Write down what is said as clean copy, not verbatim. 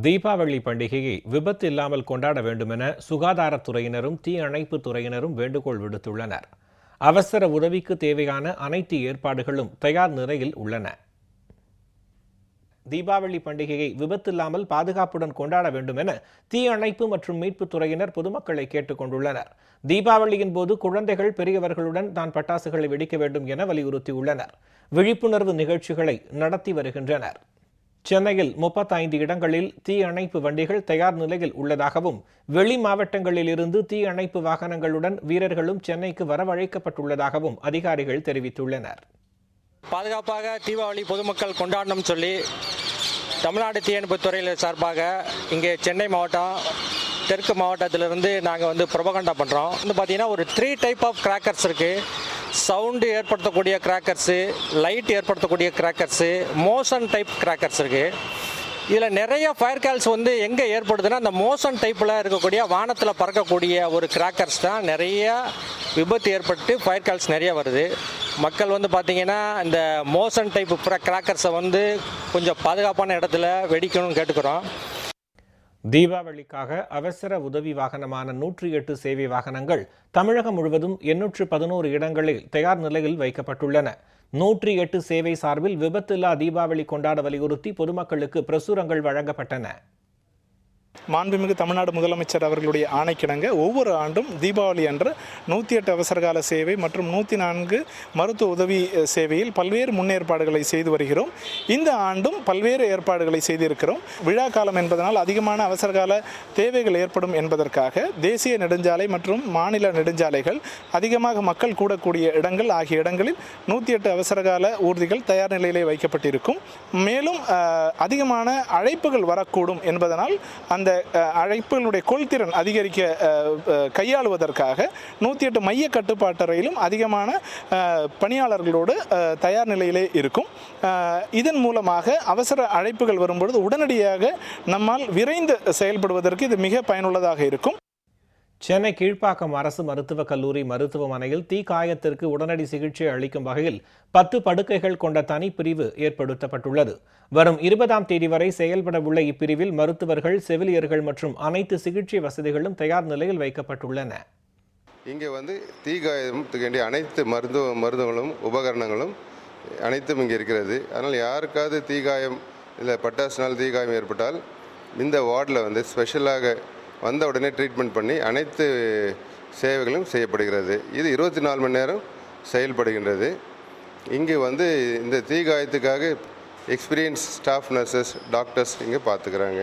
தீபாவளி பண்டிகையை விபத்து இல்லாமல் கொண்டாட வேண்டுமென சுகாதாரத்துறையினரும் தீயணைப்பு துறையினரும் வேண்டுகோள் விடுத்துள்ளனர். அவசர உதவிக்கு தேவையான அனைத்து ஏற்பாடுகளும் தயார் நிலையில் உள்ளன. தீபாவளி பண்டிகையை விபத்தில்லாமல் பாதுகாப்புடன் கொண்டாட வேண்டும் என தீயணைப்பு மற்றும் மீட்புத் துறையினர் பொதுமக்களை கேட்டுக் கொண்டுள்ளனர். தீபாவளியின் போது குழந்தைகள் பெரியவர்களுடன் தான் பட்டாசுகளை வெடிக்க வேண்டும் என வலியுறுத்தியுள்ளனர். விழிப்புணர்வு நிகழ்ச்சிகளை நடத்தி வருகின்றனர். சென்னையில் 35 இடங்களில் தீயணைப்பு வண்டிகள் தயார் நிலையில் உள்ளதாகவும் வெளி மாவட்டங்களில் இருந்து தீயணைப்பு வாகனங்களுடன் வீரர்களும் சென்னைக்கு வரவழைக்கப்பட்டுள்ளதாகவும் அதிகாரிகள் தெரிவித்துள்ளனர். பாதுகாப்பாக தீபாவளி பொதுமக்கள் கொண்டாடணும் சொல்லி தமிழ்நாடு தீயணைப்பு துறையில் சார்பாக இங்கே சென்னை மாவட்டம் தெற்கு மாவட்டத்திலிருந்து நாங்கள் ப்ரொபகண்டா பண்ணுறோம். பார்த்தீங்கன்னா ஒரு 3 டைப் ஆஃப் கிராக்கர்ஸ் இருக்குது. சவுண்டு ஏற்படுத்தக்கூடிய கிராக்கர்ஸு, லைட் ஏற்படுத்தக்கூடிய கிராக்கர்ஸு, மோஷன் டைப் கிராக்கர்ஸ் இருக்குது. இதில் நிறைய ஃபயர் கால்ஸ் எங்கே ஏற்படுதுன்னா அந்த மோஷன் டைப்பில் இருக்கக்கூடிய வானத்தில் பறக்கக்கூடிய ஒரு கிராக்கர்ஸ் தான் நிறைய விபத்து ஏற்பட்டு ஃபயர் கால்ஸ் நிறைய வருது. மக்கள் பார்த்திங்கன்னா இந்த மோஷன் டைப் கிராக்கர்ஸை கொஞ்சம் பாதுகாப்பான இடத்துல வெடிக்கணும்னு கேட்டுக்கிறோம். தீபாவளிக்காக அவசர உதவி வாகனமான 108 சேவை வாகனங்கள் தமிழகம் முழுவதும் 811 இடங்களில் தயார் நிலையில் வைக்கப்பட்டுள்ளன. 108 சேவை சார்பில் விபத்தில்லா தீபாவளி கொண்டாட வலியுறுத்தி பொதுமக்களுக்கு பிரசுரங்கள் வழங்கப்பட்டன. மாண்புமிகு தமிழ்நாடு முதலமைச்சர் அவர்களுடைய ஆணைக்கிணங்க ஒவ்வொரு ஆண்டும் தீபாவளி அன்று 108 அவசரகால சேவை மற்றும் 104 மருத்துவ உதவி சேவையில் பல்வேறு முன்னேற்பாடுகளை செய்து வருகிறோம். இந்த ஆண்டும் பல்வேறு ஏற்பாடுகளை செய்திருக்கிறோம். விழா காலம் என்பதனால் அதிகமான அவசரகால தேவைகள் ஏற்படும் என்பதற்காக தேசிய நெடுஞ்சாலை மற்றும் மாநில நெடுஞ்சாலைகள், அதிகமாக மக்கள் கூடக்கூடிய இடங்கள் ஆகிய இடங்களில் 108 அவசரகால ஊர்திகள் தயார் நிலையிலே வைக்கப்பட்டிருக்கும். மேலும் அதிகமான அழைப்புகள் வரக்கூடும் என்பதனால் அந்த அழைப்புகளுடைய கொள்திறன் அதிகரிக்க கையாளுவதற்காக 108 மைய கட்டுப்பாட்டறையிலும் அதிகமான பணியாளர்களோடு தயார் நிலையிலே இருக்கும். இதன் மூலமாக அவசர அழைப்புகள் வரும்பொழுது உடனடியாக நம்மால் விரைந்து செயல்படுவதற்கு இது மிக பயனுள்ளதாக இருக்கும். சென்னை கீழ்ப்பாக்கம் அரசு மருத்துவக் கல்லூரி மருத்துவமனையில் தீக்காயத்திற்கு உடனடி சிகிச்சை அளிக்கும் வகையில் 10 படுக்கைகள் கொண்ட தனிப்பிரிவு ஏற்படுத்தப்பட்டுள்ளது. வரும் 20ஆம் தேதி வரை செயல்பட உள்ள இப்பிரிவில் மருத்துவர்கள், செவிலியர்கள் மற்றும் அனைத்து சிகிச்சை வசதிகளும் தயார் நிலையில் வைக்கப்பட்டுள்ளன. இங்கே தீக்காயத்துக்கு வேண்டிய அனைத்து மருந்துகளும் உபகரணங்களும் அனைத்தும் இங்கே இருக்கிறது. அதனால் யாருக்காவது தீக்காயம் இல்லை பட்டாசுனால் தீக்காயம் ஏற்பட்டால் இந்த வார்டில் ஸ்பெஷலாக வந்த உடனே ட்ரீட்மெண்ட் பண்ணி அனைத்து சேவைகளும் செய்யப்படுகிறது. இது 24 மணி நேரம் செயல்படுகின்றது. இங்கே இந்த தீக்காயத்துக்காக எக்ஸ்பீரியன்ஸ் ஸ்டாஃப், நர்சஸ், டாக்டர்ஸ் இங்கே பார்த்துக்கிறாங்க.